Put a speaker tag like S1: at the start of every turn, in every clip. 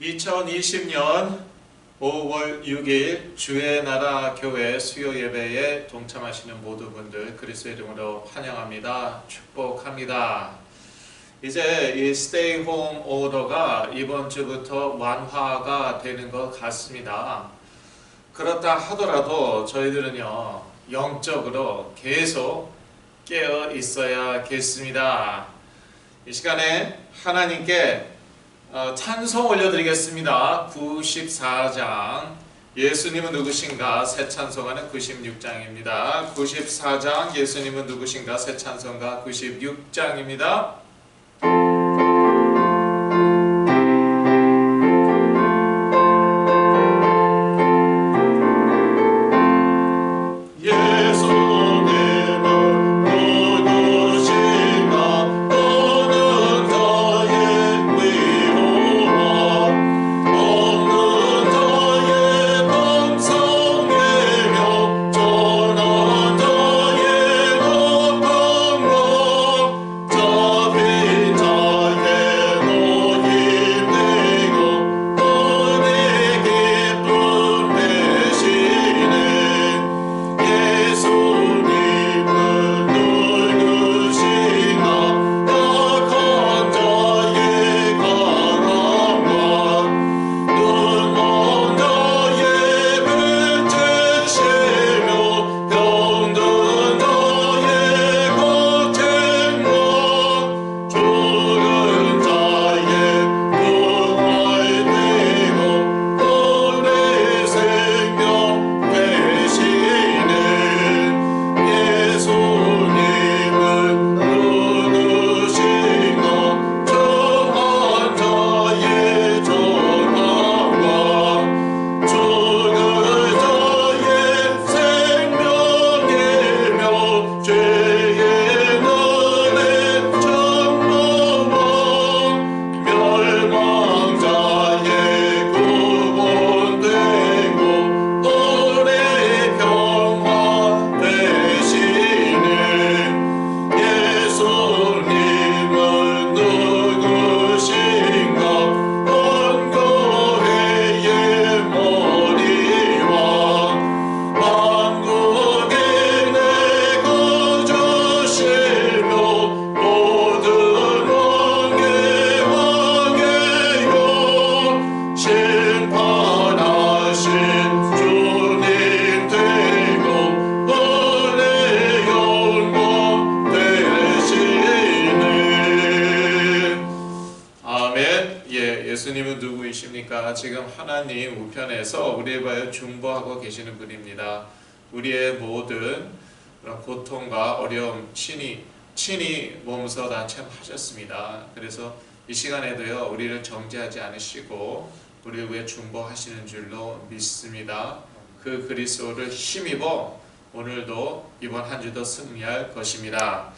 S1: 2020년 5월 6일 주의 나라 교회 수요 예배에 동참하시는 모든 분들 그리스도의 이름으로 환영합니다. 축복합니다. 이제 이 스테이 홈 오더가 이번 주부터 완화가 되는 것 같습니다. 그렇다 하더라도 저희들은요, 영적으로 계속 깨어 있어야겠습니다. 이 시간에 하나님께 찬송 올려드리겠습니다. 94장 예수님은 누구신가 새 찬송가는 96장입니다. 94장 예수님은 누구신가 새 찬송가 96장입니다. 예수님은 누구이십니까? 지금 하나님 우편에서 우리에 대하여 중보하고 계시는 분입니다. 우리의 모든 그런 고통과 어려움 친히 몸소 다 체험하셨습니다. 그래서 이 시간에도요, 우리를 정죄하지 않으시고 우리를 위해 중보하시는 줄로 믿습니다. 그 그리스도를 힘입어 오늘도 이번 한 주도 승리할 것입니다.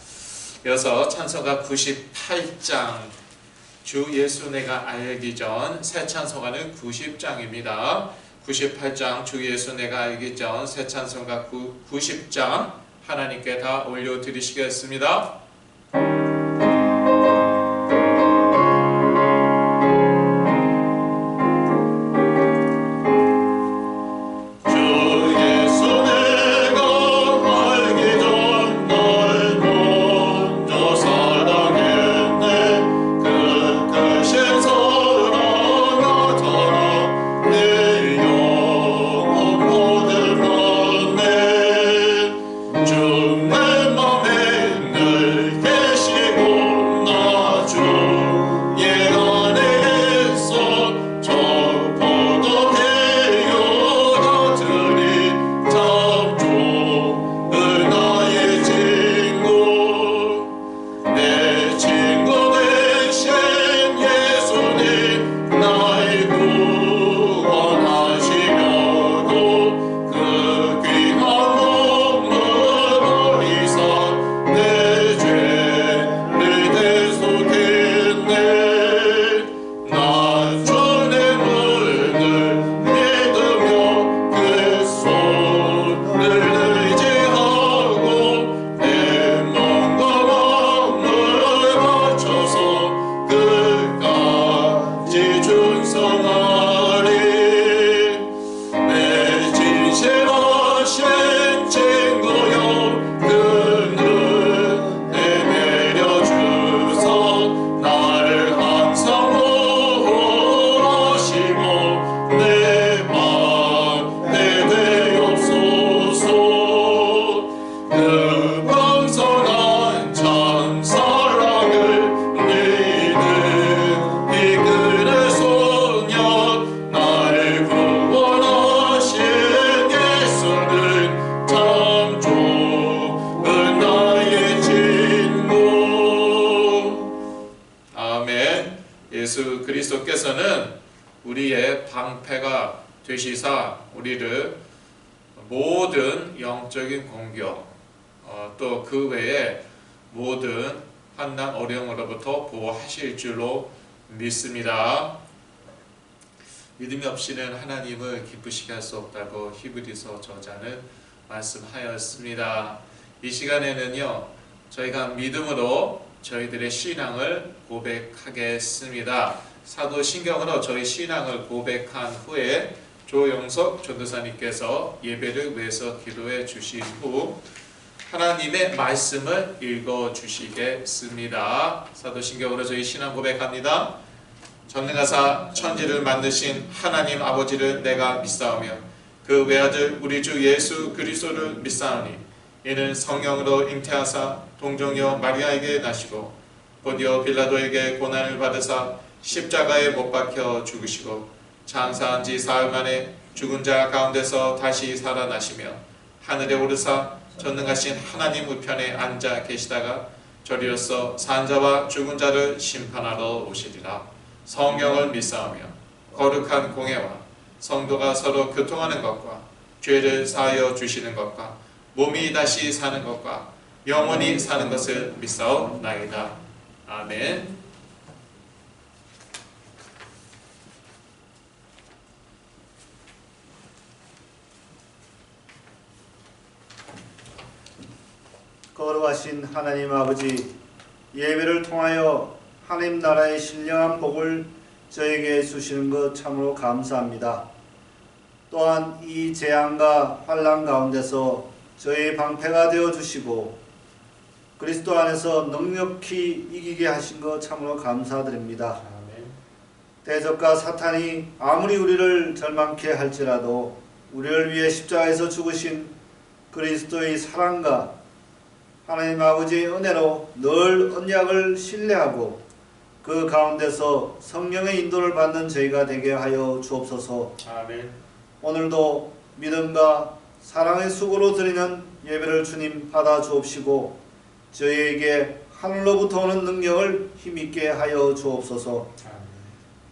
S1: 이어서 찬송가 98장 주 예수 내가 알기 전 새 찬송가는 90장입니다. 98장 주 예수 내가 알기 전 새 찬송가 90장 하나님께 다 올려드리시겠습니다.
S2: 내 맘에 늘
S1: 찬송하리 내 진실하신 친구여 그 은혜 내려주사 나를 항상 보호하시고 내 맘에 되옵소서 그 풍성한 참 사랑을 너희는 이끌어 소년 나를 구원하신 예수는 참 좋은 나의 친구. 아멘. 예수 그리스도께서는 우리의 방패가 되시사 우리를 모든 영적인 공격 또 그 외에 모든 환난 어려움으로부터 보호하실 줄로 믿습니다. 믿음이 없이는 하나님을 기쁘시게 할 수 없다고 히브리서 저자는 말씀하였습니다. 이 시간에는요 저희가 믿음으로 저희들의 신앙을 고백하겠습니다. 사도신경으로 저희 신앙을 고백한 후에 조영석 전도사님께서 예배를 위해서 기도해 주신 후 하나님의 말씀을 읽어 주시겠습니다. 사도신경으로 저희 신앙 고백합니다. 전능하사 천지를 만드신 하나님 아버지를 내가 믿사오며 그 외아들 우리 주 예수 그리스도를 믿사오니 이는 성령으로 잉태하사 동정녀 마리아에게 나시고 본디오 빌라도에게 고난을 받으사 십자가에 못 박혀 죽으시고 장사한 지 사흘 만에 죽은 자 가운데서 다시 살아나시며 하늘에 오르사 전능하신 하나님 우편에 앉아 계시다가 저리로서 산 자와 죽은 자를 심판하러 오시리라. 성령을 믿사오며 거룩한 공회와 성도가 서로 교통하는 것과 죄를 사하여 주시는 것과 몸이 다시 사는 것과 영원히 사는 것을 믿사옵나이다. 아멘.
S2: 거룩하신 하나님 아버지, 예배를 통하여 하나님 나라의 신령한 복을 저에게 주시는 것 참으로 감사합니다. 또한 이 재앙과 환난 가운데서 저의 방패가 되어 주시고 그리스도 안에서 넉넉히 이기게 하신 것 참으로 감사드립니다. 대적과 사탄이 아무리 우리를 절망케 할지라도 우리를 위해 십자가에서 죽으신 그리스도의 사랑과 하나님 아버지의 은혜로 늘 언약을 신뢰하고 그 가운데서 성령의 인도를 받는 저희가 되게 하여 주옵소서.
S1: 아멘.
S2: 오늘도 믿음과 사랑의 수고로 드리는 예배를 주님 받아 주옵시고 저희에게 하늘로부터 오는 능력을 힘있게 하여 주옵소서.
S1: 아멘.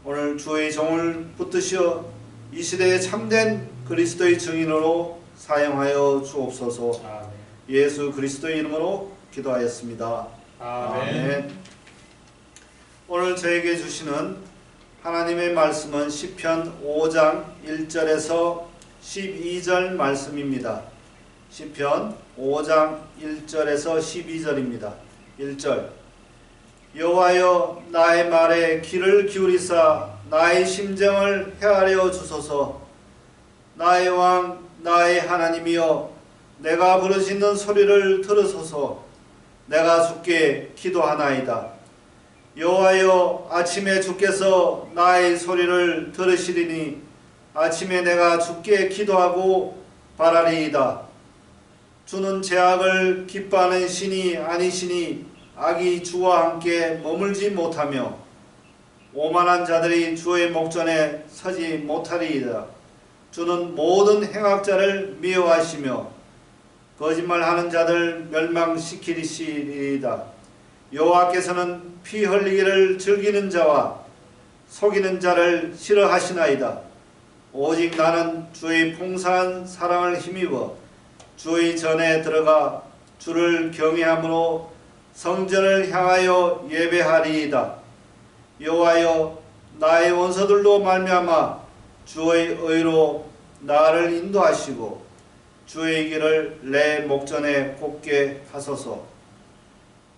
S2: 오늘 주의 종을 붙드시어 이 시대에 참된 그리스도의 증인으로 사용하여 주옵소서.
S1: 아멘.
S2: 예수 그리스도의 이름으로 기도하였습니다.
S1: 아멘.
S2: 오늘 저에게 주시는 하나님의 말씀은 시편 5장 1절에서 12절 말씀입니다. 시편 5장 1절에서 12절입니다. 1절 여호와여 나의 말에 귀를 기울이사 나의 심정을 헤아려 주소서. 나의 왕 나의 하나님이여 내가 부르짖는 소리를 들으소서. 내가 주께 기도하나이다. 여호와여 아침에 주께서 나의 소리를 들으시리니 아침에 내가 주께 기도하고 바라리이다. 주는 죄악을 기뻐하는 신이 아니시니 악이 주와 함께 머물지 못하며 오만한 자들이 주의 목전에 서지 못하리이다. 주는 모든 행악자를 미워하시며 거짓말하는 자들 멸망시키시리이다. 여호와께서는 피 흘리기를 즐기는 자와 속이는 자를 싫어하시나이다. 오직 나는 주의 풍성한 사랑을 힘입어 주의 전에 들어가 주를 경외함으로 성전을 향하여 예배하리이다. 여호와여 나의 원수들로 말미암아 주의 의로 나를 인도하시고 주의 길을 내 목전에 곱게 하소서.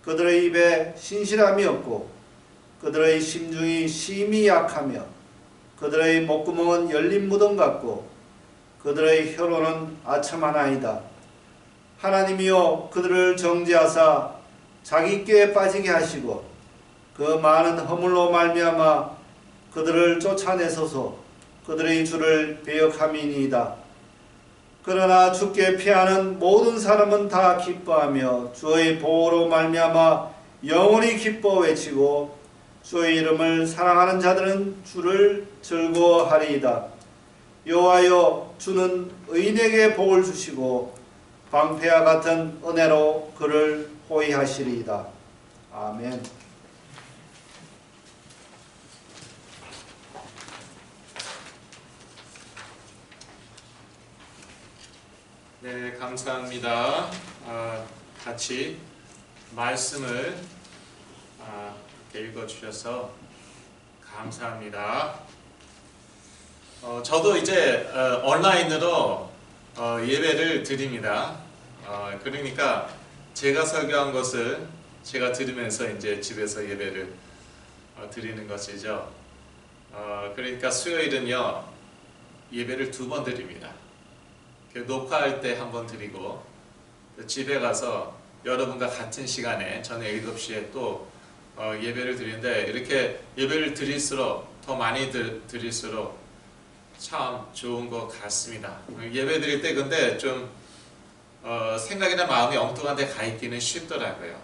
S2: 그들의 입에 신실함이 없고 그들의 심중이 심히 약하며 그들의 목구멍은 열린 무덤 같고 그들의 혀로는 아첨하나이다. 하나님이여 그들을 정죄하사 자기 꾀에 빠지게 하시고 그 많은 허물로 말미암아 그들을 쫓아내소서. 그들의 주를 배역함이니이다. 그러나 주께 피하는 모든 사람은 다 기뻐하며 주의 보호로 말미암아 영원히 기뻐 외치고 주의 이름을 사랑하는 자들은 주를 즐거워하리이다. 여호와여 주는 의인에게 복을 주시고 방패와 같은 은혜로 그를 호위하시리이다. 아멘.
S1: 네, 감사합니다. 같이 말씀을 이렇게 읽어주셔서 감사합니다. 저도 이제 온라인으로 예배를 드립니다. 그러니까 제가 설교한 것을 제가 들으면서 이제 집에서 예배를 드리는 것이죠. 그러니까 수요일은요 예배를 2번 드립니다. 녹화할 때 1번 드리고 집에 가서 여러분과 같은 시간에 저는 7시에 또 예배를 드리는데 이렇게 예배를 드릴수록 더 많이 드릴수록 참 좋은 것 같습니다. 예배 드릴 때 근데 좀 생각이나 마음이 엉뚱한 데 가 있기는 쉽더라고요.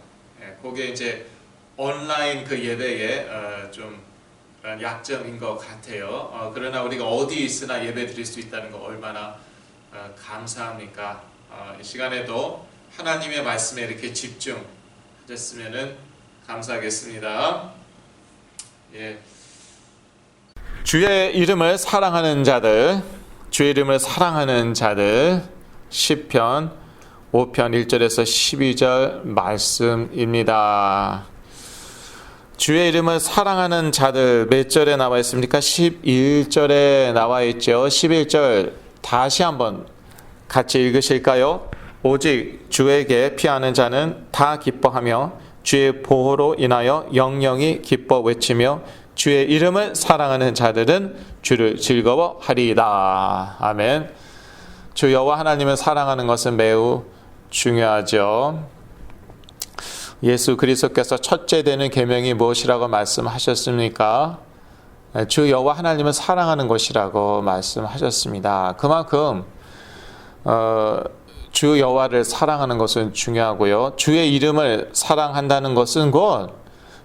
S1: 그게 이제 온라인 그 예배의 좀 약점인 것 같아요. 그러나 우리가 어디 있으나 예배 드릴 수 있다는 거 얼마나 감사합니까? 이 시간에도 하나님의 말씀에 이렇게 집중하셨으면 감사하겠습니다. 예. 주의 이름을 사랑하는 자들, 주의 이름을 사랑하는 자들, 시편 5편 1절에서 12절 말씀입니다. 주의 이름을 사랑하는 자들 몇 절에 나와 있습니까? 11절에 나와 있죠. 11절 다시 한번 같이 읽으실까요? 오직 주에게 피하는 자는 다 기뻐하며 주의 보호로 인하여 영영이 기뻐 외치며 주의 이름을 사랑하는 자들은 주를 즐거워하리이다. 아멘. 주 여호와 하나님을 사랑하는 것은 매우 중요하죠. 예수 그리스도께서 첫째 되는 계명이 무엇이라고 말씀하셨습니까? 주 여호와 하나님을 사랑하는 것이라고 말씀하셨습니다. 그만큼 주 여호와를 사랑하는 것은 중요하고요. 주의 이름을 사랑한다는 것은 곧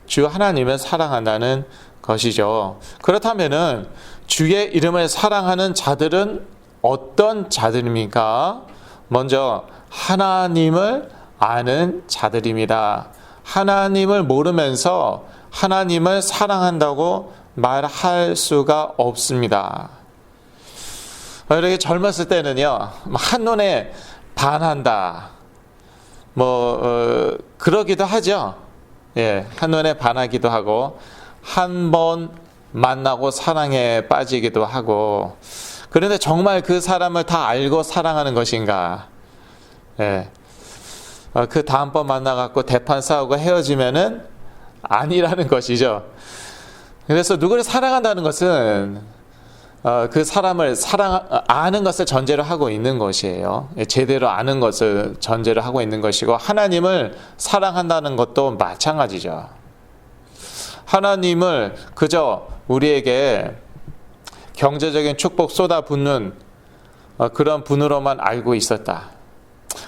S1: 주 하나님을 사랑한다는 것이죠. 그렇다면은 주의 이름을 사랑하는 자들은 어떤 자들입니까? 먼저 하나님을 아는 자들입니다. 하나님을 모르면서 하나님을 사랑한다고 말할 수가 없습니다. 이렇게 젊었을 때는요, 한눈에 반한다. 그러기도 하죠. 예, 한눈에 반하기도 하고, 한 번 만나고 사랑에 빠지기도 하고, 그런데 정말 그 사람을 다 알고 사랑하는 것인가? 예. 그 다음번 만나갖고 대판 싸우고 헤어지면은 아니라는 것이죠. 그래서 누구를 사랑한다는 것은 그 사람을 아는 것을 전제로 하고 있는 것이에요. 제대로 아는 것을 전제로 하고 있는 것이고, 하나님을 사랑한다는 것도 마찬가지죠. 하나님을 그저 우리에게 경제적인 축복 쏟아붓는 그런 분으로만 알고 있었다.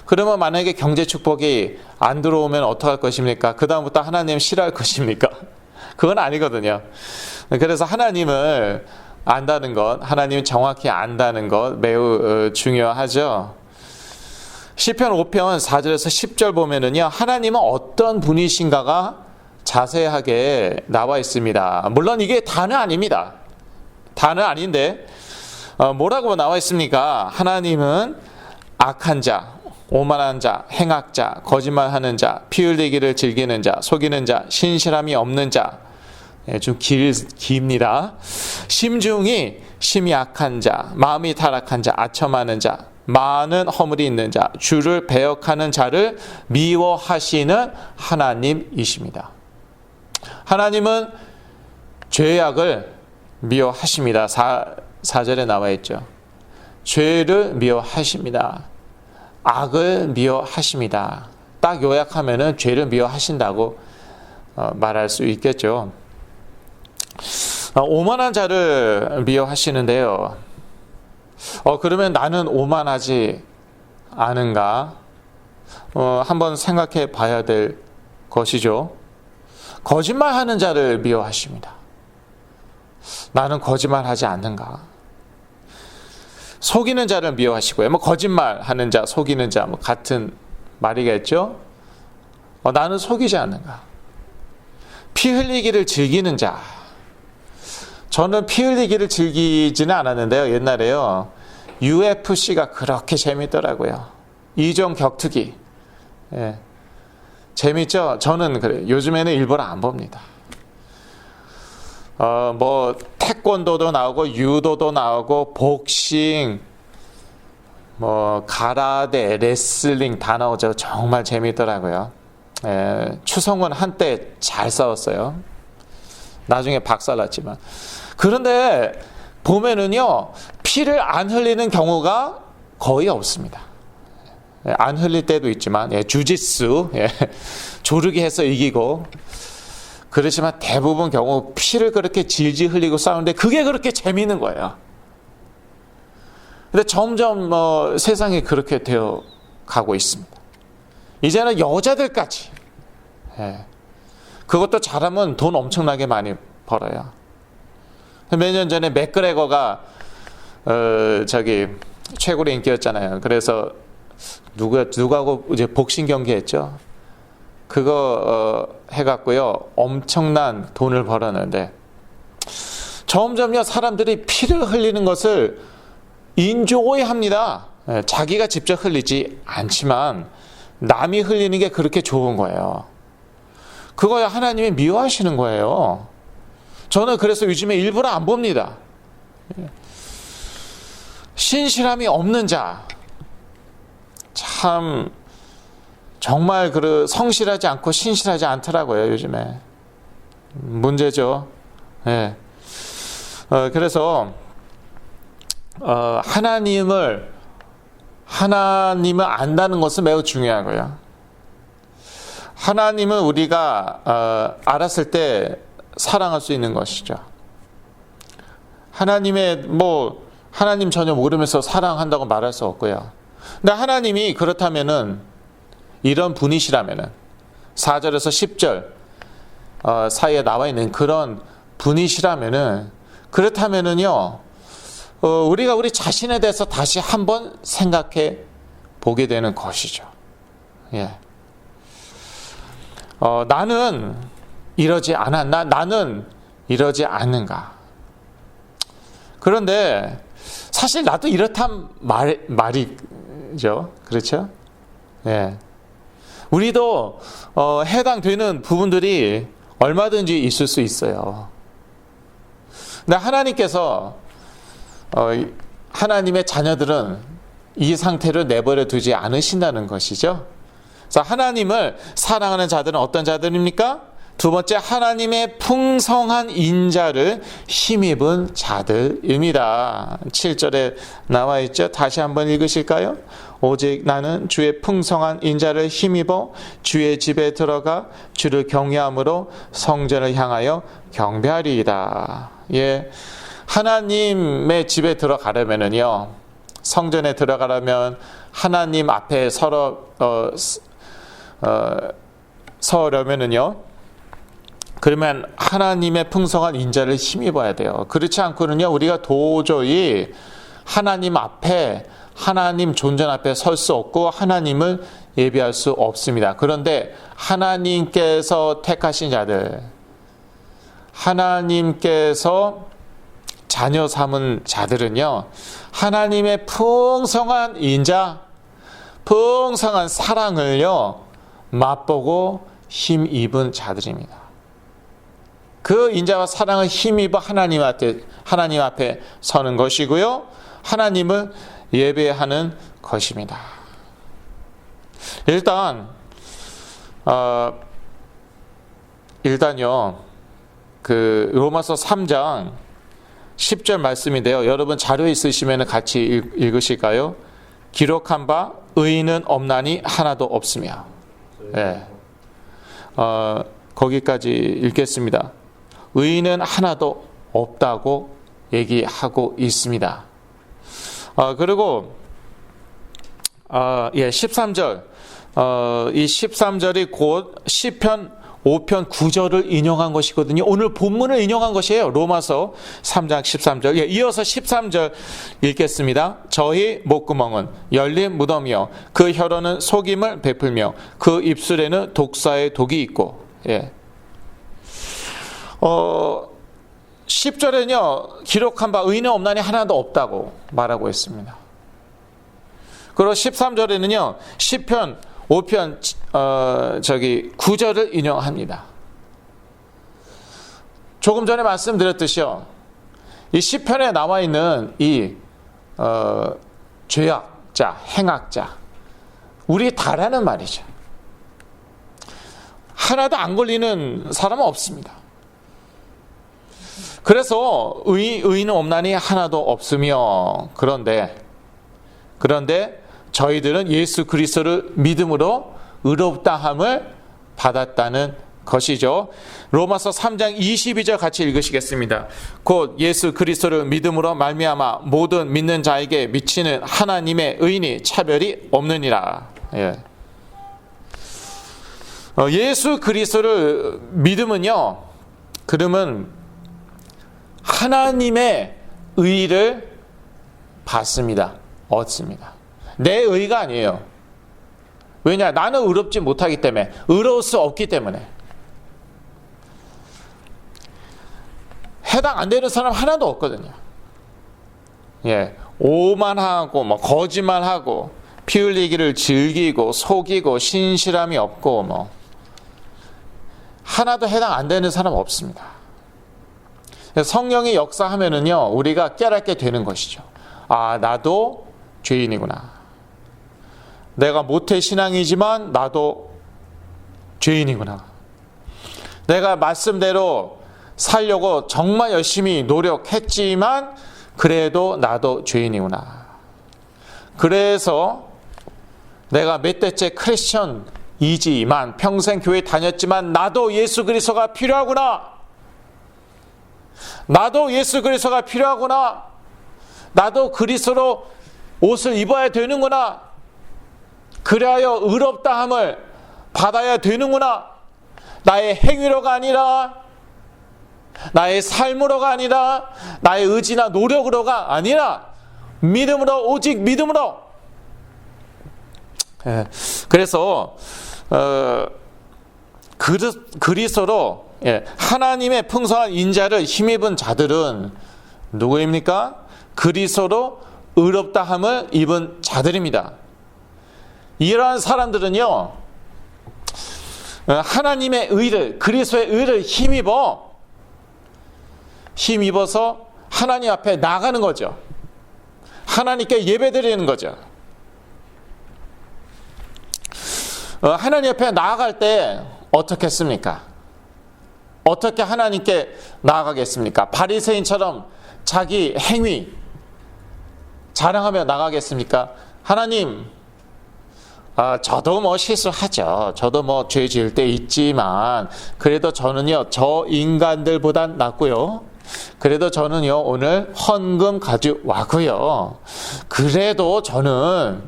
S1: 그러면 만약에 경제 축복이 안 들어오면 어떡할 것입니까? 그 다음부터 하나님 싫어할 것입니까? 그건 아니거든요. 그래서 하나님을 안다는 것, 하나님을 정확히 안다는 것 매우 중요하죠. 시편 5편 4절에서 10절 보면은요, 하나님은 어떤 분이신가가 자세하게 나와 있습니다. 물론 이게 다는 아닙니다. 다는 아닌데 뭐라고 나와 있습니까? 하나님은 악한 자, 오만한 자, 행악자, 거짓말하는 자, 피 흘리기를 즐기는 자, 속이는 자, 신실함이 없는 자. 좀 깁니다. 심중이 심히 악한 자, 마음이 타락한 자, 아첨하는 자, 많은 허물이 있는 자, 주를 배역하는 자를 미워하시는 하나님이십니다. 하나님은 죄악을 미워하십니다. 4절에 나와 있죠. 죄를 미워하십니다. 악을 미워하십니다. 딱 요약하면은 죄를 미워하신다고 말할 수 있겠죠. 오만한 자를 미워하시는데요. 그러면 나는 오만하지 않은가? 한번 생각해 봐야 될 것이죠. 거짓말하는 자를 미워하십니다. 나는 거짓말하지 않는가? 속이는 자를 미워하시고요. 거짓말하는 자, 속이는 자 같은 말이겠죠. 나는 속이지 않는가? 피 흘리기를 즐기는 자. 저는 피 흘리기를 즐기지는 않았는데요. 옛날에요. UFC가 그렇게 재밌더라고요. 이종 격투기. 예. 재밌죠? 저는 그래요. 요즘에는 일부러 안 봅니다. 태권도도 나오고, 유도도 나오고, 복싱, 가라데, 레슬링 다 나오죠. 정말 재밌더라고요. 예. 추성훈 한때 잘 싸웠어요. 나중에 박살났지만. 그런데 보면은요, 피를 안 흘리는 경우가 거의 없습니다. 안 흘릴 때도 있지만, 주짓수, 조르기 해서 이기고, 그렇지만 대부분 경우 피를 그렇게 질질 흘리고 싸우는데 그게 그렇게 재미있는 거예요. 근데 점점 세상이 그렇게 되어 가고 있습니다. 이제는 여자들까지, 그것도 잘하면 돈 엄청나게 많이 벌어요. 몇 년 전에 맥그레거가 최고로 인기였잖아요. 그래서 누구하고 이제 복싱 경기 했죠. 그거 해갖고요, 엄청난 돈을 벌었는데, 점점요 사람들이 피를 흘리는 것을 인조해합니다. 자기가 직접 흘리지 않지만 남이 흘리는 게 그렇게 좋은 거예요. 그거야 하나님이 미워하시는 거예요. 저는 그래서 요즘에 일부러 안 봅니다. 신실함이 없는 자, 참 정말 성실하지 않고 신실하지 않더라고요. 요즘에 문제죠. 예. 그래서 하나님을 안다는 것은 매우 중요하고요. 하나님은 우리가 알았을 때 사랑할 수 있는 것이죠. 하나님 전혀 모르면서 사랑한다고 말할 수 없고요. 근데 하나님이 그렇다면은, 이런 분이시라면은, 4절에서 10절 사이에 나와 있는 그런 분이시라면은, 그렇다면은요, 우리가 우리 자신에 대해서 다시 한번 생각해 보게 되는 것이죠. 예. 나는 이러지 않았나? 나는 이러지 않는가? 그런데 사실 나도 이렇단 말이죠. 그렇죠? 예. 우리도 해당되는 부분들이 얼마든지 있을 수 있어요. 근데 하나님께서 하나님의 자녀들은 이 상태를 내버려 두지 않으신다는 것이죠. 그래서 하나님을 사랑하는 자들은 어떤 자들입니까? 두 번째, 하나님의 풍성한 인자를 힘입은 자들입니다. 7절에 나와 있죠. 다시 한번 읽으실까요? 오직 나는 주의 풍성한 인자를 힘입어 주의 집에 들어가 주를 경외함으로 성전을 향하여 경배하리이다. 예, 하나님의 집에 들어가려면은요, 성전에 들어가려면 하나님 앞에 서려면은요, 그러면 하나님의 풍성한 인자를 힘입어야 돼요. 그렇지 않고는요, 우리가 도저히 하나님 앞에, 하나님 존전 앞에 설 수 없고 하나님을 예배할 수 없습니다. 그런데 하나님께서 택하신 자들, 하나님께서 자녀 삼은 자들은요, 하나님의 풍성한 인자, 풍성한 사랑을요, 맛보고 힘입은 자들입니다. 그 인자와 사랑을 힘입어 하나님 앞에 서는 것이고요, 하나님을 예배하는 것입니다. 일단요, 그 로마서 3장 10절 말씀인데요. 여러분 자료 있으시면 같이 읽으실까요? 기록한 바 의인은 없나니 하나도 없으며. 예. 거기까지 읽겠습니다. 의인은 하나도 없다고 얘기하고 있습니다. 그리고 13절 이 13절이 곧 시편 5편 9절을 인용한 것이거든요. 오늘 본문을 인용한 것이에요. 로마서 3장 13절. 이어서 13절 읽겠습니다. 저희 목구멍은 열린 무덤이요 그 혀로는 속임을 베풀며 그 입술에는 독사의 독이 있고. 10절에는요 기록한 바 의인은 없나니 하나도 없다고 말하고 있습니다. 그리고 13절에는요 시편 5편 9절을 인용합니다. 조금 전에 말씀드렸듯이요, 이 시편에 나와 있는 이 죄악자, 행악자, 우리 다라는 말이죠. 하나도 안 걸리는 사람은 없습니다. 그래서 의인은 없나니 하나도 없으며, 그런데 저희들은 예수 그리스도를 믿음으로 의롭다함을 받았다는 것이죠. 로마서 3장 22절 같이 읽으시겠습니다. 곧 예수 그리스도를 믿음으로 말미암아 모든 믿는 자에게 미치는 하나님의 의인이 차별이 없느니라. 예수 그리스도를 믿으면요, 그러면 하나님의 의를 받습니다. 얻습니다. 내 의가 아니에요. 왜냐? 나는 의롭지 못하기 때문에, 의로울 수 없기 때문에. 해당 안 되는 사람 하나도 없거든요. 오만하고 거짓말하고 피 흘리기를 즐기고 속이고 신실함이 없고 하나도 해당 안 되는 사람 없습니다. 성령이 역사하면은요 우리가 깨닫게 되는 것이죠. 나도 죄인이구나. 내가 모태신앙이지만 나도 죄인이구나. 내가 말씀대로 살려고 정말 열심히 노력했지만 그래도 나도 죄인이구나. 그래서 내가 몇 대째 크리스천이지만 평생 교회 다녔지만 나도 예수 그리스도가 필요하구나. 나도 예수 그리스도가 필요하구나. 나도 그리스도로 옷을 입어야 되는구나. 그래야 의롭다함을 받아야 되는구나. 나의 행위로가 아니라, 나의 삶으로가 아니라, 나의 의지나 노력으로가 아니라 믿음으로, 오직 믿음으로. 그래서 그리스도로 하나님의 풍성한 인자를 힘입은 자들은 누구입니까? 그리스도로 의롭다함을 입은 자들입니다. 이러한 사람들은요 하나님의 의를, 그리스도의 의를 힘입어서 하나님 앞에 나가는 거죠. 하나님께 예배드리는 거죠. 하나님 앞에 나아갈 때 어떻게 했습니까? 어떻게 하나님께 나아가겠습니까? 바리새인처럼 자기 행위 자랑하며 나가겠습니까? 하나님, 저도 실수하죠. 저도 죄 지을 때 있지만 그래도 저는요 저 인간들보단 낫고요. 그래도 저는요 오늘 헌금 가져왔고요. 그래도 저는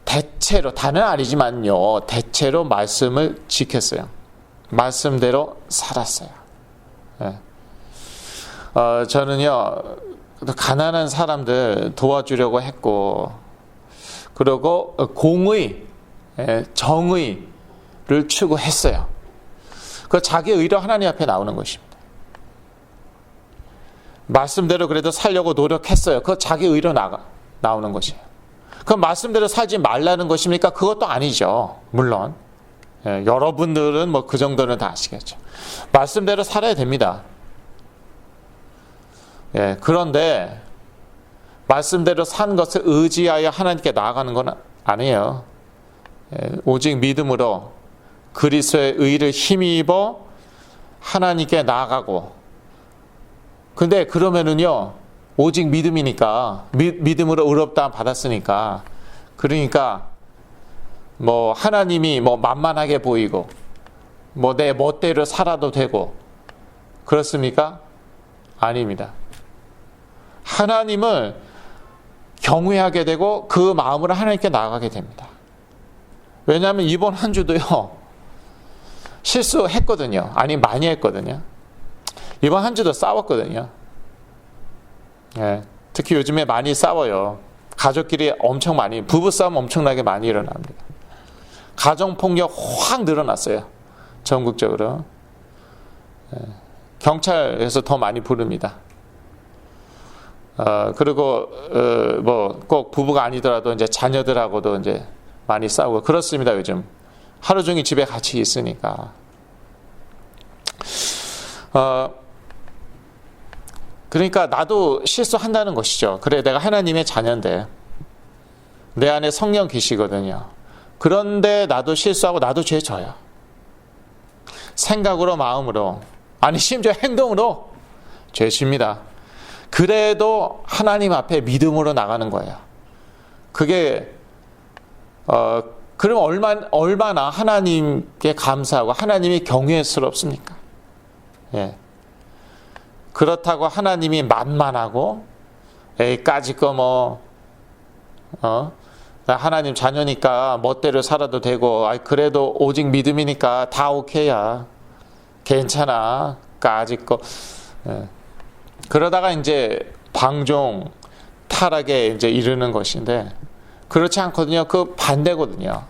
S1: 대체로, 다는 아니지만요 대체로 말씀을 지켰어요. 말씀대로 살았어요. 저는요 가난한 사람들 도와주려고 했고, 그리고 공의, 정의를 추구했어요. 그 자기 의로 하나님 앞에 나오는 것입니다. 말씀대로 그래도 살려고 노력했어요. 그 자기 의로 나오는 것이에요. 그 말씀대로 살지 말라는 것입니까? 그것도 아니죠. 물론 여러분들은 그 정도는 다 아시겠죠. 말씀대로 살아야 됩니다. 그런데 말씀대로 산 것을 의지하여 하나님께 나아가는 건 아니에요. 오직 믿음으로 그리스도의 의를 힘입어 하나님께 나아가고
S3: 근데 그러면은요, 오직 믿음이니까, 믿음으로 의롭다 받았으니까, 그러니까 뭐 하나님이 뭐 만만하게 보이고 뭐 내 멋대로 살아도 되고 그렇습니까? 아닙니다. 하나님을 경외하게 되고 그 마음으로 하나님께 나아가게 됩니다. 왜냐하면 이번 한 주도요, 실수했거든요. 아니, 많이 했거든요. 이번 한 주도 싸웠거든요. 예, 특히 요즘에 많이 싸워요. 가족끼리 엄청 많이, 부부싸움 엄청나게 많이 일어납니다. 가정폭력 확 늘어났어요. 전국적으로. 예, 경찰에서 더 많이 부릅니다. 그리고 뭐 꼭 부부가 아니더라도 이제 자녀들하고도 이제 많이 싸우고 그렇습니다. 요즘 하루 종일 집에 같이 있으니까. 그러니까 나도 실수한다는 것이죠. 그래, 내가 하나님의 자녀인데 내 안에 성령 계시거든요. 그런데 나도 실수하고 나도 죄 져요. 생각으로, 마음으로, 아니 심지어 행동으로 죄 집니다. 그래도 하나님 앞에 믿음으로 나가는 거예요. 그게 그럼 얼마나 하나님께 감사하고 하나님이 경외스럽습니까? 예. 그렇다고 하나님이 만만하고 까짓 거 뭐 하나님 자녀니까 멋대로 살아도 되고 그래도 오직 믿음이니까 다 오케이야, 괜찮아, 까짓 거. 예. 그러다가 이제 방종 타락에 이제 이르는 것인데 그렇지 않거든요. 그 반대거든요.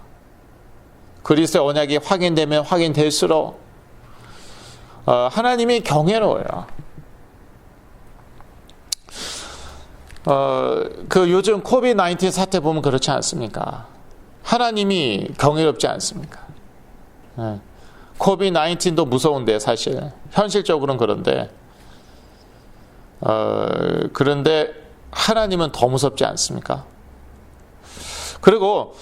S3: 그리스도의 언약이 확인되면 확인될수록 하나님이 경외로워요. 그 요즘 코비드-19 사태 보면 그렇지 않습니까? 하나님이 경외롭지 않습니까? 예. 코비드-19도 무서운데 사실 현실적으로는 그런데 그런데 하나님은 더 무섭지 않습니까? 그리고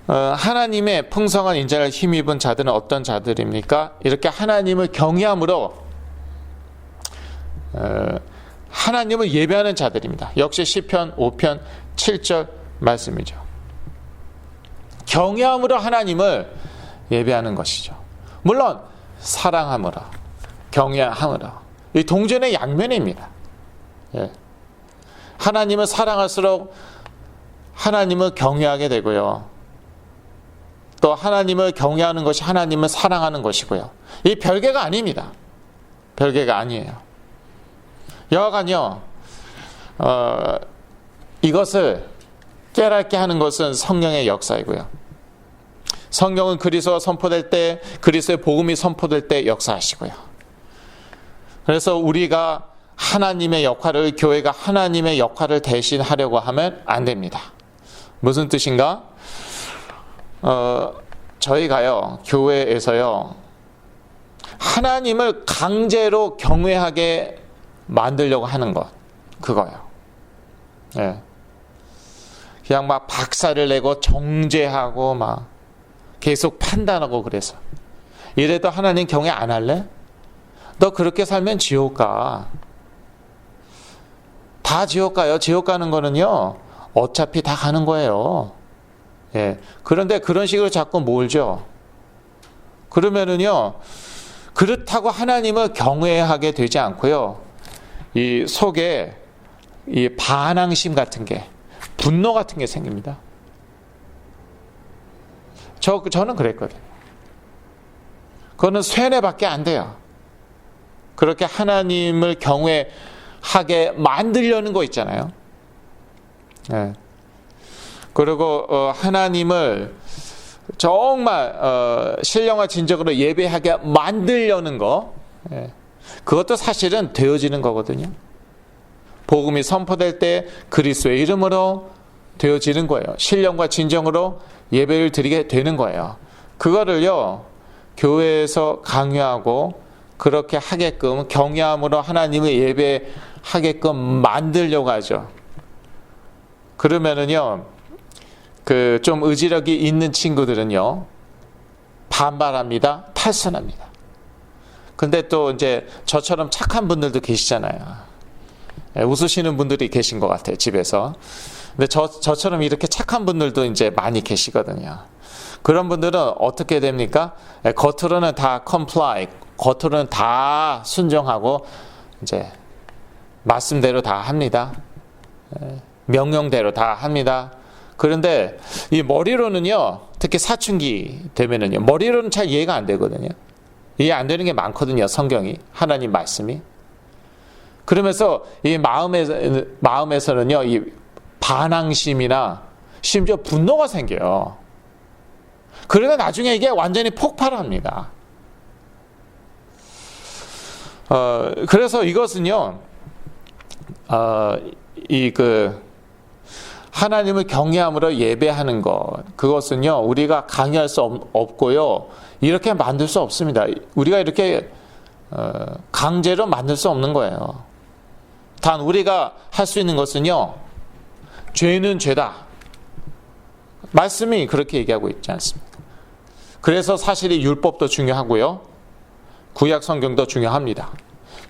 S3: 하나님의 풍성한 인자를 힘입은 자들은 어떤 자들입니까? 이렇게 하나님을 경외함으로 하나님을 예배하는 자들입니다. 역시 시편 5편 7절 말씀이죠. 경외함으로 하나님을 예배하는 것이죠. 물론 사랑함으로, 경외함으로, 이 동전의 양면입니다. 예. 하나님을 사랑할수록 하나님을 경외하게 되고요. 또 하나님을 경외하는 것이 하나님을 사랑하는 것이고요. 이 별개가 아닙니다. 별개가 아니에요. 여하간요, 이것을 깨닫게 하는 것은 성령의 역사이고요. 성경은 그리스도가 선포될 때, 그리스도의 복음이 선포될 때 역사하시고요. 그래서 우리가 하나님의 역할을, 교회가 하나님의 역할을 대신하려고 하면 안 됩니다. 무슨 뜻인가? 저희가요, 교회에서요, 하나님을 강제로 경외하게 만들려고 하는 것, 그거요. 예. 그냥 막 박살을 내고 정죄하고 막 계속 판단하고 그래서 이래도 하나님 경외 안 할래? 너 그렇게 살면 지옥 가. 다 지옥 가요. 지옥 가는 거는요, 어차피 다 가는 거예요. 예. 그런데 그런 식으로 자꾸 몰죠. 그러면은요, 그렇다고 하나님을 경외하게 되지 않고요, 이 속에 이 반항심 같은 게, 분노 같은 게 생깁니다. 저는 그랬거든요. 그거는 쇠뇌밖에 안 돼요. 그렇게 하나님을 경외하게 만들려는 거 있잖아요. 네. 그리고 하나님을 정말 신령과 진정으로 예배하게 만들려는 거, 네. 그것도 사실은 되어지는 거거든요. 복음이 선포될 때 그리스도의 이름으로 되어지는 거예요. 신령과 진정으로 예배를 드리게 되는 거예요. 그거를요, 교회에서 강요하고 그렇게 하게끔 경외함으로 하나님을 예배하게끔 만들려고 하죠. 그러면은요, 그 좀 의지력이 있는 친구들은요, 반발합니다. 탈선합니다. 근데 또 이제 저처럼 착한 분들도 계시잖아요. 웃으시는 분들이 계신 것 같아요, 집에서. 근데 저처럼 이렇게 착한 분들도 이제 많이 계시거든요. 그런 분들은 어떻게 됩니까? 겉으로는 다 comply, 겉으로는 다 순종하고 이제 말씀대로 다 합니다. 명령대로 다 합니다. 그런데 이 머리로는요, 특히 사춘기 되면은요, 머리로는 잘 이해가 안 되거든요. 이해 안 되는 게 많거든요, 성경이, 하나님 말씀이. 그러면서 이 마음에서는요, 이 반항심이나 심지어 분노가 생겨요. 그러다 나중에 이게 완전히 폭발합니다. 그래서 이것은요, 하나님을 경외함으로 예배하는 것, 그것은요, 우리가 강요할 수 없고요, 이렇게 만들 수 없습니다. 우리가 이렇게 강제로 만들 수 없는 거예요. 단 우리가 할 수 있는 것은요, 죄는 죄다. 말씀이 그렇게 얘기하고 있지 않습니까? 그래서 사실 이 율법도 중요하고요, 구약 성경도 중요합니다.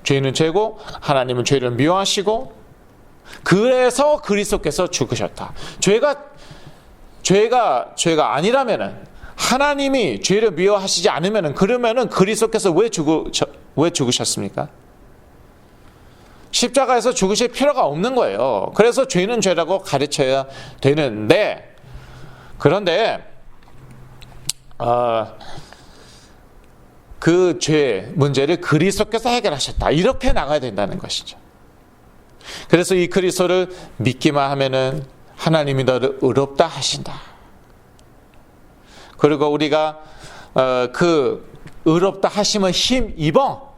S3: 죄는 죄고 하나님은 죄를 미워하시고, 그래서 그리스도께서 죽으셨다. 죄가 아니라면은, 하나님이 죄를 미워하시지 않으면은, 그러면은 그리스도께서 왜 죽으셨습니까? 십자가에서 죽으실 필요가 없는 거예요. 그래서 죄는 죄라고 가르쳐야 되는데, 그런데 그 죄 문제를 그리스도께서 해결하셨다, 이렇게 나가야 된다는 것이죠. 그래서 이 그리스도를 믿기만 하면은 하나님이 너를 의롭다 하신다. 그리고 우리가 그 의롭다 하심을 힘입어,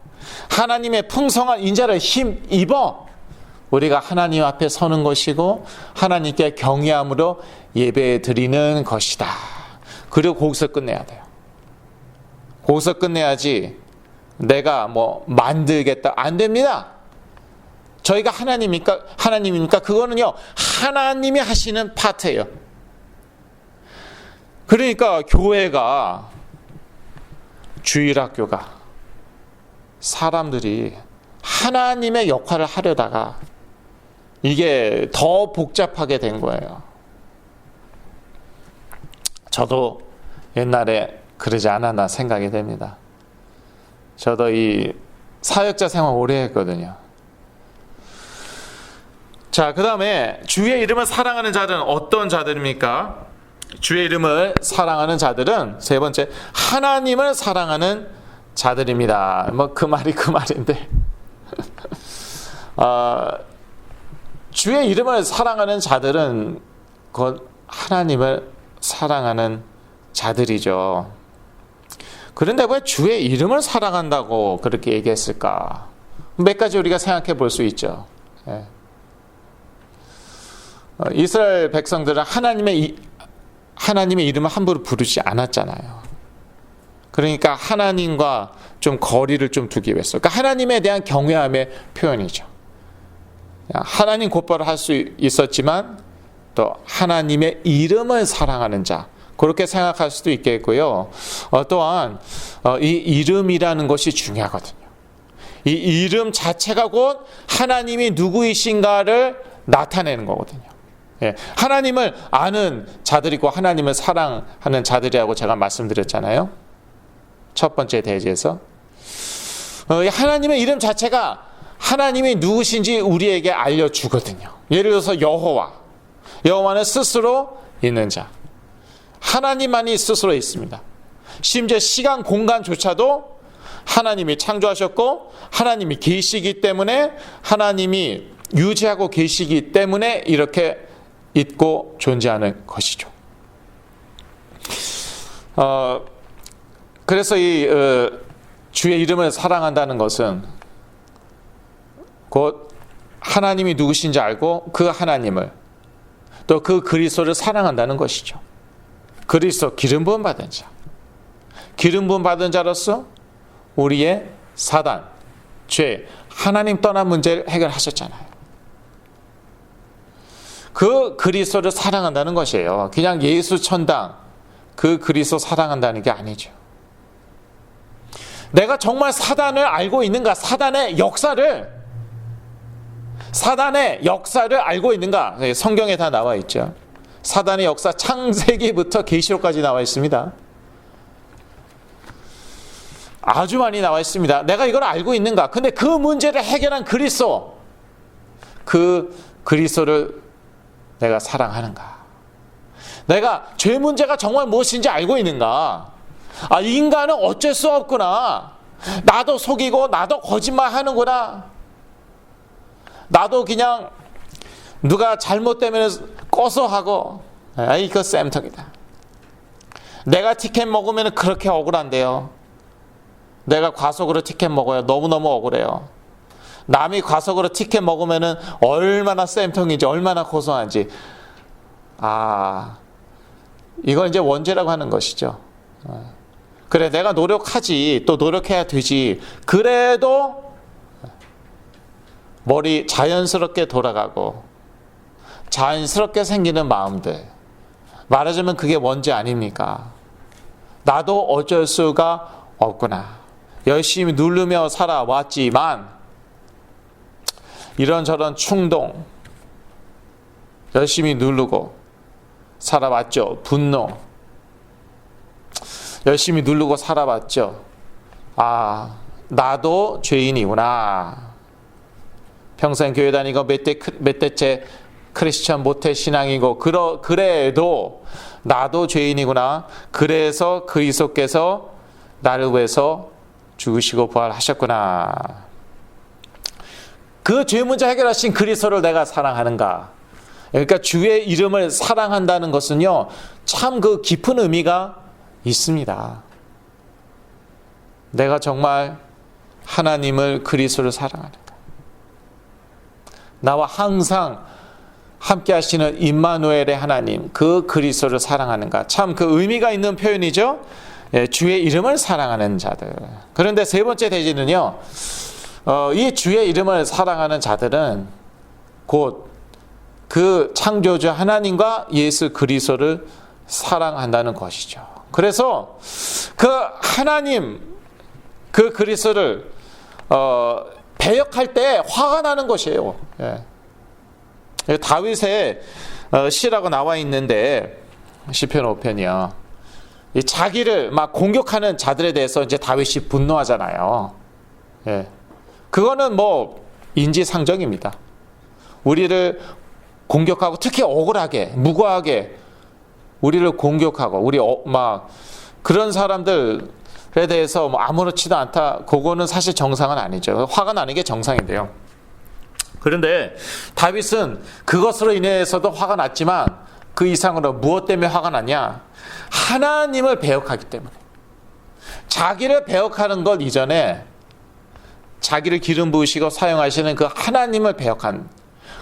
S3: 하나님의 풍성한 인자를 힘입어 우리가 하나님 앞에 서는 것이고, 하나님께 경외함으로 예배 드리는 것이다. 그리고 거기서 끝내야 돼요. 거기서 끝내야지 내가 뭐 만들겠다, 안 됩니다. 저희가 하나님입니까? 그거는요, 하나님이 하시는 파트예요. 그러니까 교회가, 주일학교가, 사람들이 하나님의 역할을 하려다가 이게 더 복잡하게 된 거예요. 저도 옛날에 그러지 않았나 생각이 됩니다. 저도 이 사역자 생활 오래 했거든요. 자, 그 다음에 주의 이름을 사랑하는 자들은 어떤 자들입니까? 주의 이름을 사랑하는 자들은 세 번째, 하나님을 사랑하는 자들입니다. 뭐 그 말인데 주의 이름을 사랑하는 자들은 곧 하나님을 사랑하는 자들이죠. 그런데 왜 주의 이름을 사랑한다고 그렇게 얘기했을까? 몇 가지 우리가 생각해 볼 수 있죠. 이스라엘 백성들은 하나님의 이름을 함부로 부르지 않았잖아요. 그러니까 하나님과 좀 거리를 좀 두기 위해서, 그러니까 하나님에 대한 경외함의 표현이죠. 하나님 곧바로 할 수 있었지만 또 하나님의 이름을 사랑하는 자, 그렇게 생각할 수도 있겠고요. 또한 이 이름이라는 것이 중요하거든요. 이 이름 자체가 곧 하나님이 누구이신가를 나타내는 거거든요. 하나님을 아는 자들이고 하나님을 사랑하는 자들이라고 제가 말씀드렸잖아요. 첫 번째 대지에서 하나님의 이름 자체가 하나님이 누구신지 우리에게 알려주거든요. 예를 들어서 여호와는 스스로 있는 자, 하나님만이 스스로 있습니다. 심지어 시간 공간조차도 하나님이 창조하셨고 하나님이 계시기 때문에, 하나님이 유지하고 계시기 때문에 이렇게 있고 존재하는 것이죠. 그래서 이 주의 이름을 사랑한다는 것은 곧 하나님이 누구신지 알고 그 하나님을, 또 그 그리스도를 사랑한다는 것이죠. 그리스도 기름 부음 받은 자, 기름 부음 받은 자로서 우리의 사단, 죄, 하나님 떠난 문제를 해결하셨잖아요. 그 그리스도를 사랑한다는 것이에요. 그냥 예수 천당 그 그리스도 사랑한다는 게 아니죠. 내가 정말 사단을 알고 있는가, 사단의 역사를, 사단의 역사를 알고 있는가? 성경에 다 나와 있죠. 사단의 역사 창세기부터 계시록까지 나와 있습니다. 아주 많이 나와 있습니다. 내가 이걸 알고 있는가? 근데 그 문제를 해결한 그리스도, 그 그리스도를 내가 사랑하는가? 내가 죄 문제가 정말 무엇인지 알고 있는가? 아, 인간은 어쩔 수 없구나. 나도 속이고 나도 거짓말 하는구나. 나도 그냥 누가 잘못되면 꺼서 하고, 아이 그 쌤통이다. 내가 티켓 먹으면 그렇게 억울한데요. 내가 과속으로 티켓 먹어요. 너무너무 억울해요. 남이 과속으로 티켓 먹으면 얼마나 쌤통인지, 얼마나 고소한지. 아, 이건 이제 원죄라고 하는 것이죠. 그래, 내가 노력하지, 또 노력해야 되지. 그래도 머리 자연스럽게 돌아가고 자연스럽게 생기는 마음들, 말하자면 그게 원죄 아닙니까? 나도 어쩔 수가 없구나. 열심히 누르며 살아왔지만 이런저런 충동, 열심히 누르고 살아왔죠. 분노, 열심히 누르고 살아왔죠. 아, 나도 죄인이구나. 평생 교회 다니고 몇 대째 크리스천 모태 신앙이고 그래도 나도 죄인이구나. 그래서 그리스도께서 나를 위해서 죽으시고 부활하셨구나. 그 죄 문제 해결하신 그리스도를 내가 사랑하는가? 그러니까 주의 이름을 사랑한다는 것은요, 참 그 깊은 의미가 있습니다. 내가 정말 하나님을, 그리스도를 사랑하는가? 나와 항상 함께 하시는 임마누엘의 하나님, 그 그리스도를 사랑하는가? 참 그 의미가 있는 표현이죠. 주의 이름을 사랑하는 자들. 그런데 세 번째 대지는요, 이 주의 이름을 사랑하는 자들은 곧 그 창조주 하나님과 예수 그리스도를 사랑한다는 것이죠. 그래서 그 하나님, 그 그리스도를 배역할 때 화가 나는 것이에요. 예. 다윗의 시라고 나와 있는데, 시편 5편이요. 이 자기를 막 공격하는 자들에 대해서 이제 다윗이 분노하잖아요. 예. 그거는 뭐 인지상정입니다. 우리를 공격하고 특히 억울하게, 무고하게 우리를 공격하고 우리 막 그런 사람들에 대해서 뭐 아무렇지도 않다. 그거는 사실 정상은 아니죠. 화가 나는 게 정상인데요. 그런데 다윗은 그것으로 인해서도 화가 났지만 그 이상으로 무엇 때문에 화가 났냐? 하나님을 배역하기 때문에. 자기를 배역하는 것 이전에 자기를 기름 부으시고 사용하시는 그 하나님을 배역한,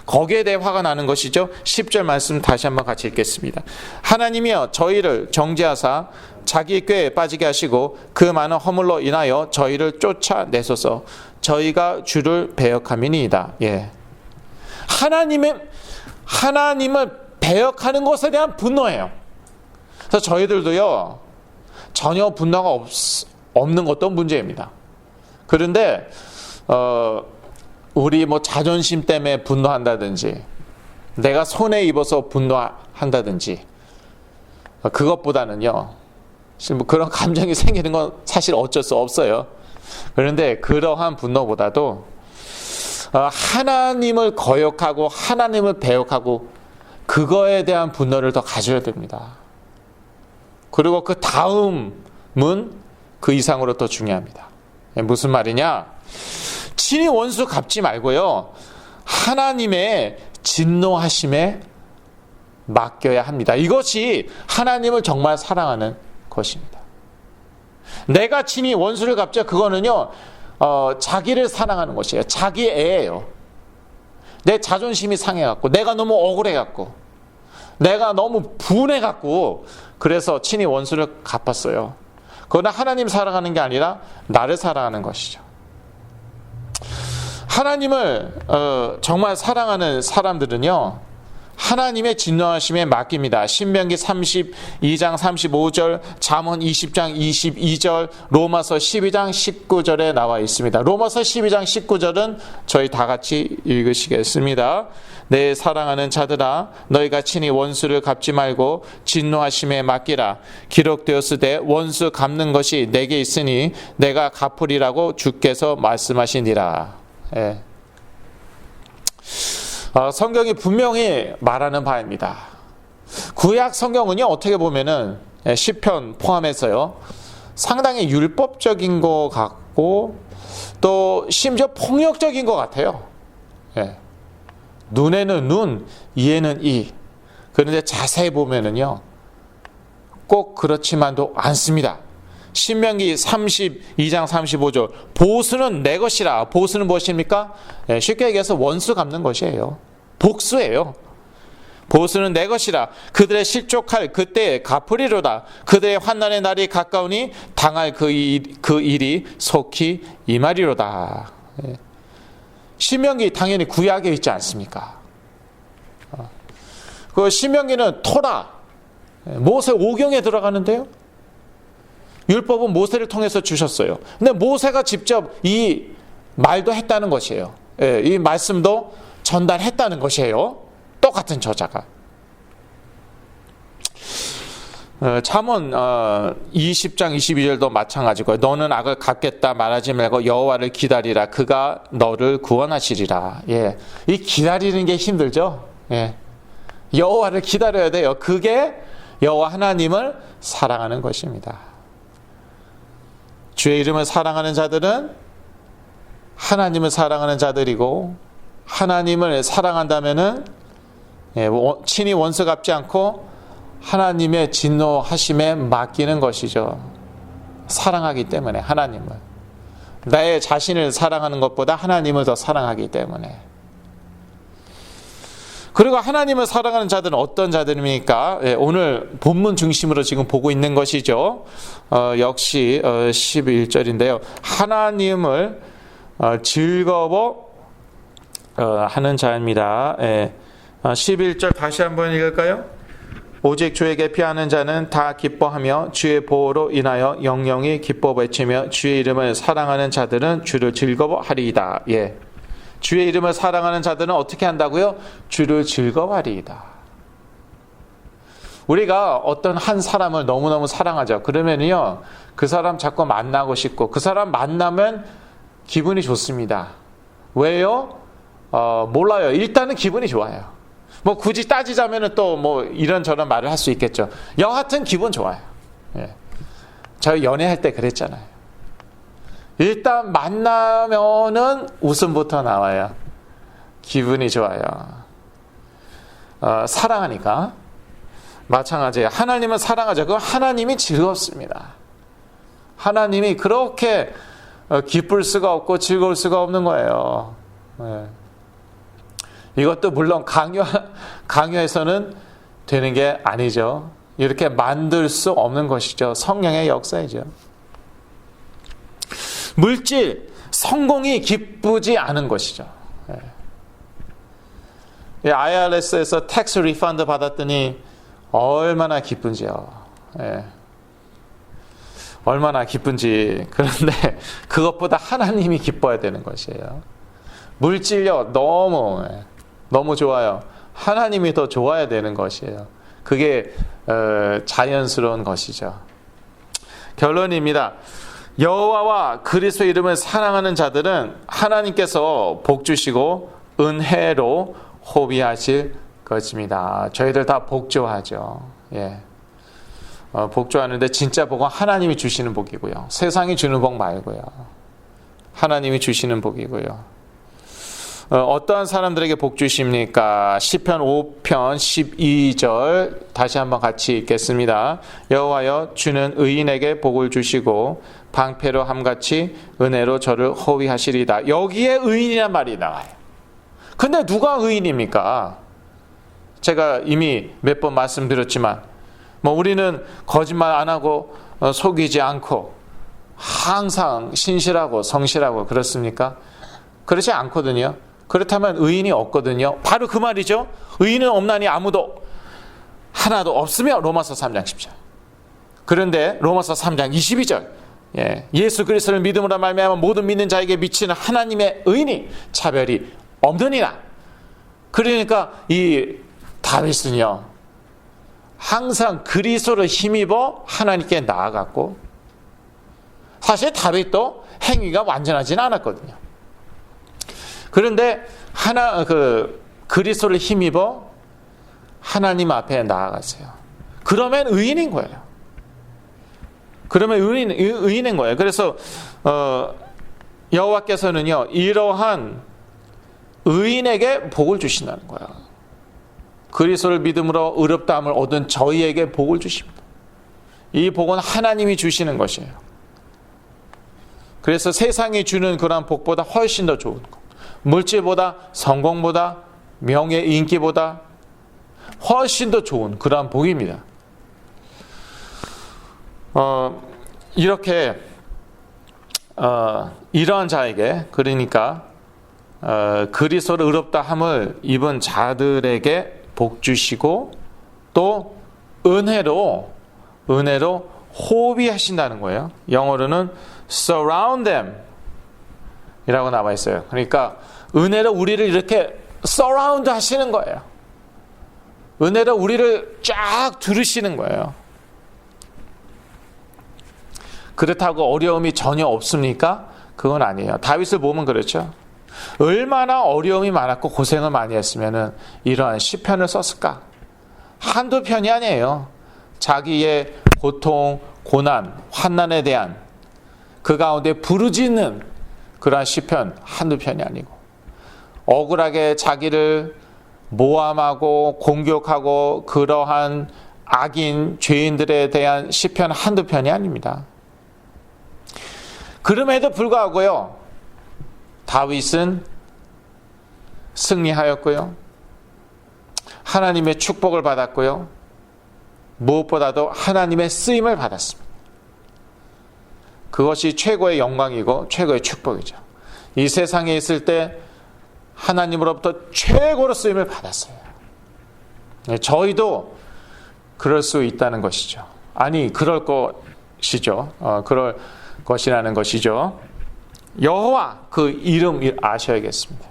S3: 거기에 대해 화가 나는 것이죠. 10절 말씀 다시 한번 같이 읽겠습니다. 하나님이여 저희를 정죄하사 자기 꾀에 빠지게 하시고 그 많은 허물로 인하여 저희를 쫓아내소서. 저희가 주를 배역함이니이다. 예. 하나님을 배역하는 것에 대한 분노예요. 그래서 저희들도요, 전혀 분노가 없는 것도 문제입니다. 그런데 우리 뭐 자존심 때문에 분노한다든지, 내가 손해 입어서 분노한다든지, 그것보다는요, 뭐 그런 감정이 생기는 건 사실 어쩔 수 없어요. 그런데 그러한 분노보다도 하나님을 거역하고 하나님을 배역하고 그거에 대한 분노를 더 가져야 됩니다. 그리고 그 다음은 그 이상으로 더 중요합니다. 무슨 말이냐? 친히 원수 갚지 말고요, 하나님의 진노하심에 맡겨야 합니다. 이것이 하나님을 정말 사랑하는 것입니다. 내가 친히 원수를 갚자, 그거는요, 자기를 사랑하는 것이에요. 자기 애예요. 내 자존심이 상해갖고, 내가 너무 억울해갖고, 내가 너무 분해갖고, 그래서 친히 원수를 갚았어요. 그건 하나님 사랑하는 게 아니라 나를 사랑하는 것이죠. 하나님을 정말 사랑하는 사람들은요, 하나님의 진노하심에 맡깁니다. 신명기 32장 35절, 잠언 20장 22절, 로마서 12장 19절에 나와 있습니다. 로마서 12장 19절은 저희 다 같이 읽으시겠습니다. 내 사랑하는 자들아, 너희가 친히 원수를 갚지 말고 진노하심에 맡기라. 기록되었으되 원수 갚는 것이 내게 있으니 내가 갚으리라고 주께서 말씀하시니라. 예. 성경이 분명히 말하는 바입니다. 구약 성경은요, 어떻게 보면은 시편 포함해서요, 상당히 율법적인 것 같고 또 심지어 폭력적인 것 같아요. 예. 눈에는 눈, 이에는 이. 그런데 자세히 보면은요, 꼭 그렇지만도 않습니다. 신명기 32장 35절, 보수는 내 것이라. 보수는 무엇입니까? 쉽게 얘기해서 원수 갚는 것이에요. 복수예요. 보수는 내 것이라. 그들의 실족할 그때에 갚으리로다. 그들의 환난의 날이 가까우니 당할 그 일이 속히 임하리로다. 신명기 당연히 구약에 있지 않습니까? 그 신명기는 토라, 모세 오경에 들어가는데요, 율법은 모세를 통해서 주셨어요. 근데 모세가 직접 이 말도 했다는 것이에요. 예, 이 말씀도 전달했다는 것이에요. 똑같은 저자가. 잠언 20장 22절도 마찬가지고요. 너는 악을 갚겠다 말하지 말고 여호와를 기다리라. 그가 너를 구원하시리라. 예, 이 기다리는 게 힘들죠. 예, 여호와를 기다려야 돼요. 그게 여호와 하나님을 사랑하는 것입니다. 주의 이름을 사랑하는 자들은 하나님을 사랑하는 자들이고, 하나님을 사랑한다면은 친히 원수 갚지 않고 하나님의 진노하심에 맡기는 것이죠. 사랑하기 때문에, 하나님을. 나의 자신을 사랑하는 것보다 하나님을 더 사랑하기 때문에. 그리고 하나님을 사랑하는 자들은 어떤 자들입니까? 오늘 본문 중심으로 지금 보고 있는 것이죠. 역시 11절인데요. 하나님을 즐거워 하는 자입니다. 11절 다시 한번 읽을까요? 오직 주에게 피하는 자는 다 기뻐하며 주의 보호로 인하여 영영이 기뻐 외치며 주의 이름을 사랑하는 자들은 주를 즐거워하리이다. 예. 주의 이름을 사랑하는 자들은 어떻게 한다고요? 주를 즐거워하리이다. 우리가 어떤 한 사람을 너무너무 사랑하죠. 그러면요, 그 사람 자꾸 만나고 싶고, 그 사람 만나면 기분이 좋습니다. 왜요? 몰라요. 일단은 기분이 좋아요. 뭐 굳이 따지자면은 또 뭐 이런저런 말을 할 수 있겠죠. 여하튼 기분 좋아요. 예. 저희 연애할 때 그랬잖아요. 일단 만나면은 웃음부터 나와요. 기분이 좋아요. 사랑하니까. 마찬가지예요. 하나님은 사랑하죠. 그건 하나님이 즐겁습니다. 하나님이 그렇게 기쁠 수가 없고 즐거울 수가 없는 거예요. 네. 이것도 물론 강요해서는 되는 게 아니죠. 이렇게 만들 수 없는 것이죠. 성령의 역사이죠. 물질, 성공이 기쁘지 않은 것이죠. 예. IRS에서 텍스 리펀드 받았더니 얼마나 기쁜지요. 예. 얼마나 기쁜지. 그런데 그것보다 하나님이 기뻐야 되는 것이에요. 물질요, 너무 좋아요. 하나님이 더 좋아야 되는 것이에요. 그게 자연스러운 것이죠. 결론입니다. 여호와와 그리스도의 이름을 사랑하는 자들은 하나님께서 복 주시고 은혜로 호비하실 것입니다. 저희들 다 복조하죠. 예. 복조하는데 진짜 복은 하나님이 주시는 복이고요. 세상이 주는 복 말고요. 하나님이 주시는 복이고요. 어떠한 사람들에게 복 주십니까? 시편 5편 12절 다시 한번 같이 읽겠습니다. 여호와여, 주는 의인에게 복을 주시고 방패로 함같이 은혜로 저를 호위하시리다. 여기에 의인이란 말이 나와요. 근데 누가 의인입니까? 제가 이미 몇 번 말씀드렸지만 우리는 거짓말 안 하고 속이지 않고 항상 신실하고 성실하고 그렇습니까? 그렇지 않거든요. 그렇다면 의인이 없거든요. 바로 그 말이죠. 의인은 없나니 아무도 하나도 없으며 로마서 3장 10절. 그런데 로마서 3장 22절 예수 그리스도를 믿음으로 말미암아 모든 믿는 자에게 미치는 하나님의 의인이 차별이 없느니라. 그러니까 이 다윗은요 항상 그리스도를 힘입어 하나님께 나아갔고, 사실 다윗도 행위가 완전하지는 않았거든요. 그런데 그리스도를 힘입어 하나님 앞에 나아갔어요. 그러면 의인인 거예요. 그러면 의인인 거예요. 그래서 여호와께서는요 이러한 의인에게 복을 주신다는 거예요. 그리스도를 믿음으로 의롭다함을 얻은 저희에게 복을 주십니다. 이 복은 하나님이 주시는 것이에요. 그래서 세상이 주는 그러한 복보다 훨씬 더 좋은 것, 물질보다, 성공보다, 명예, 인기보다 훨씬 더 좋은 그러한 복입니다. 이렇게 이러한 자에게, 그러니까 그리스도를 의롭다함을 입은 자들에게 복 주시고 또 은혜로 호비하신다는 거예요. 영어로는 surround them 이라고 나와 있어요. 그러니까 은혜로 우리를 이렇게 surround 하시는 거예요. 은혜로 우리를 쫙 두르시는 거예요. 그렇다고 어려움이 전혀 없습니까? 그건 아니에요. 다윗을 보면 그렇죠. 얼마나 어려움이 많았고 고생을 많이 했으면 이러한 시편을 썼을까? 한두 편이 아니에요. 자기의 고통, 고난, 환난에 대한 그 가운데 부르짖는 그러한 시편 한두 편이 아니고, 억울하게 자기를 모함하고 공격하고 그러한 악인, 죄인들에 대한 시편 한두 편이 아닙니다. 그럼에도 불구하고요, 다윗은 승리하였고요, 하나님의 축복을 받았고요, 무엇보다도 하나님의 쓰임을 받았습니다. 그것이 최고의 영광이고 최고의 축복이죠. 이 세상에 있을 때 하나님으로부터 최고로 쓰임을 받았어요. 저희도 그럴 수 있다는 것이죠. 아니, 그럴 것이죠. 그럴 것이라는 것이죠. 여호와 그 이름 아셔야겠습니다.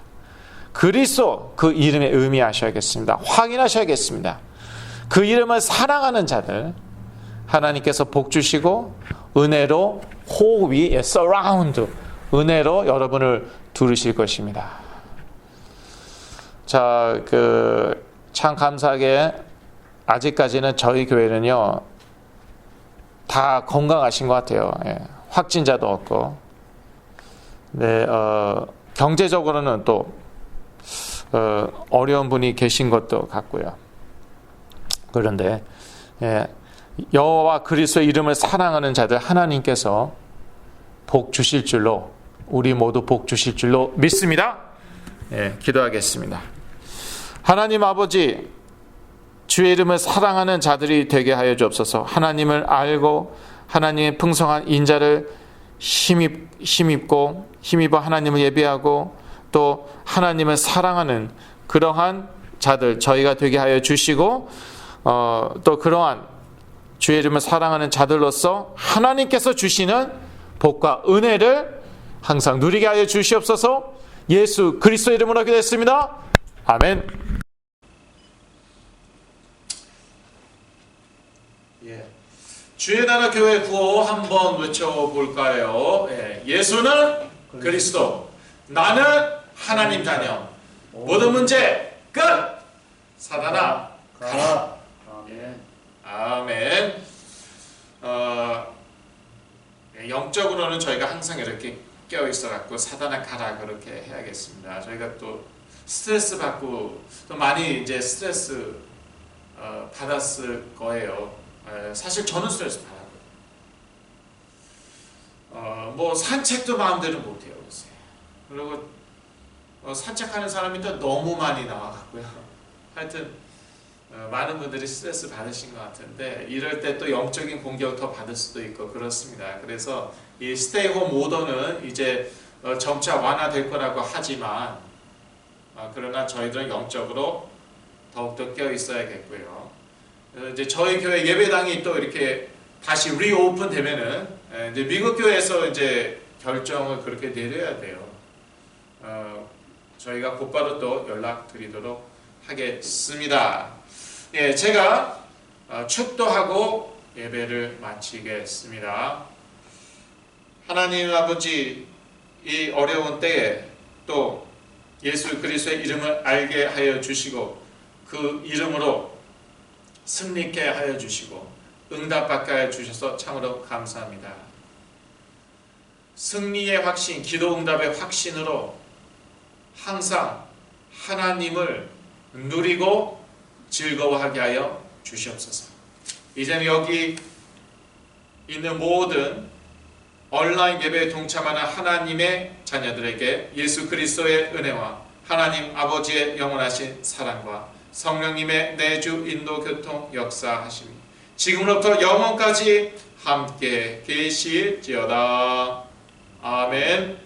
S3: 그리스도 그 이름의 의미 아셔야겠습니다. 확인하셔야겠습니다. 그 이름을 사랑하는 자들 하나님께서 복 주시고 은혜로 호흡이 surround, 은혜로 여러분을 두르실 것입니다. 자, 참 감사하게 아직까지는 저희 교회는요 다 건강하신 것 같아요. 확진자도 없고, 네, 경제적으로는 또 어려운 분이 계신 것도 같고요. 그런데 여호와 그리스도의 이름을 사랑하는 자들 하나님께서 복 주실 줄로, 우리 모두 복 주실 줄로 믿습니다. 기도하겠습니다. 하나님 아버지, 주의 이름을 사랑하는 자들이 되게 하여 주옵소서. 하나님을 알고 하나님의 풍성한 인자를 힘입고 힘입어 하나님을 예배하고 또 하나님을 사랑하는 그러한 자들 저희가 되게 하여 주시고, 또 그러한 주의 이름을 사랑하는 자들로서 하나님께서 주시는 복과 은혜를 항상 누리게 하여 주시옵소서. 예수 그리스도 이름으로 기도했습니다. 아멘.
S1: 주의 나라 교회 구호 한번 외쳐볼까요? 예수는 그리스도, 나는 하나님 자녀, 모든 문제 끝! 사단아 가라. 아멘. 영적으로는 저희가 항상 이렇게 깨어있어갖고 사단아 가라 그렇게 해야겠습니다. 저희가 또 스트레스 받고 또 많이 이제 스트레스 받았을 거예요. 사실 저는 스트레스 받았거든요. 뭐 산책도 마음대로 못해요. 그리고 산책하는 사람이 또 너무 많이 나와갖고요. 하여튼 많은 분들이 스트레스 받으신 것 같은데, 이럴 때 또 영적인 공격을 더 받을 수도 있고 그렇습니다. 그래서 이 스테이홈 오더는 이제 점차 완화될 거라고 하지만 그러나 저희들은 영적으로 더욱더 깨어 있어야겠고요. 이제 저희 교회 예배당이 또 이렇게 다시 리오픈 되면은 이제 미국 교회에서 이제 결정을 그렇게 내려야 돼요. 저희가 곧바로 또 연락드리도록 하겠습니다. 예, 제가 축도하고 예배를 마치겠습니다. 하나님 아버지, 이 어려운 때에 또 예수 그리스도의 이름을 알게 하여 주시고 그 이름으로 승리케 하여 주시고 응답받게 하여 주셔서 참으로 감사합니다. 승리의 확신, 기도 응답의 확신으로 항상 하나님을 누리고 즐거워하게 하여 주시옵소서. 이제는 여기 있는 모든 온라인 예배에 동참하는 하나님의 자녀들에게 예수 그리스도의 은혜와 하나님 아버지의 영원하신 사랑과 성령님의 내주 인도 교통 역사하심이 지금부터 영원까지 함께 계실지어다. 아멘.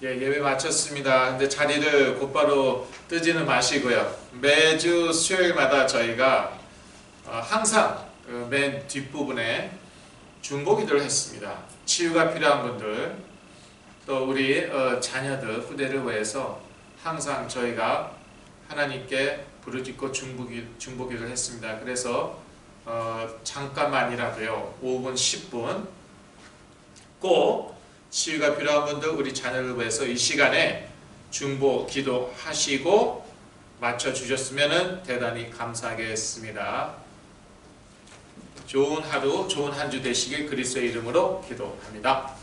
S1: 예배 마쳤습니다. 근데 자리를 곧바로 뜨지는 마시고요. 매주 수요일마다 저희가 항상 맨 뒷부분에 중보기도를 했습니다. 치유가 필요한 분들, 또 우리 자녀들 후대를 위해서 항상 저희가 하나님께 부르짖고 중보기도를 했습니다. 그래서 잠깐만이라도요, 5분, 10분 꼭 치유가 필요한 분들, 우리 자녀를 위해서 이 시간에 중보 기도하시고 맞춰주셨으면 대단히 감사하겠습니다. 좋은 하루, 좋은 한 주 되시길 그리스도의 이름으로 기도합니다.